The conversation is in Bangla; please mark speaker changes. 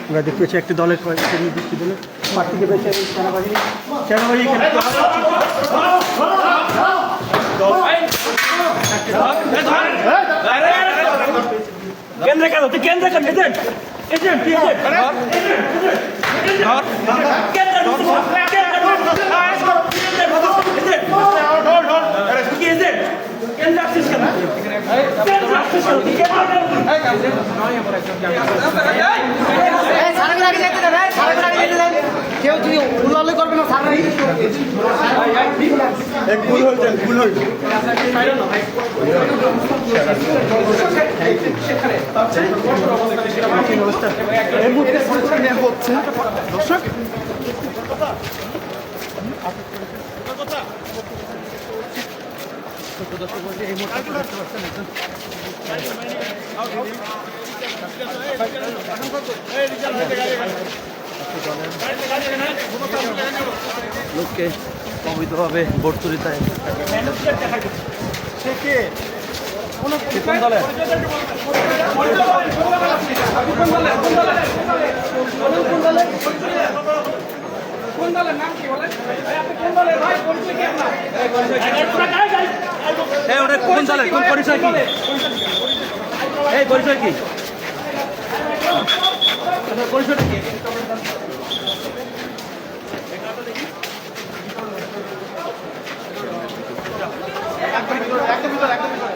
Speaker 1: আমরা দেখতে পাচ্ছি একটি দলের নির্দিষ্ট দলের প্রার্থীকে পেয়েছে সেনাবাহিনী কেন্দ্রে কেন তুই কেন্দ্রে কেন এজেন্ট এজেন্ট
Speaker 2: কেউ যদি উল্লালে করবে না
Speaker 1: ভুল হয়েছে ভুল হয়েছে এই মুহূর্তে হচ্ছে দর্শক এই লোককে অবৈধভাবে ভোট চুরিতে কোন দলে কোন দলের কোন পরিচয় কি এই পরিচয় কি পরিচয়টা কি
Speaker 2: একদম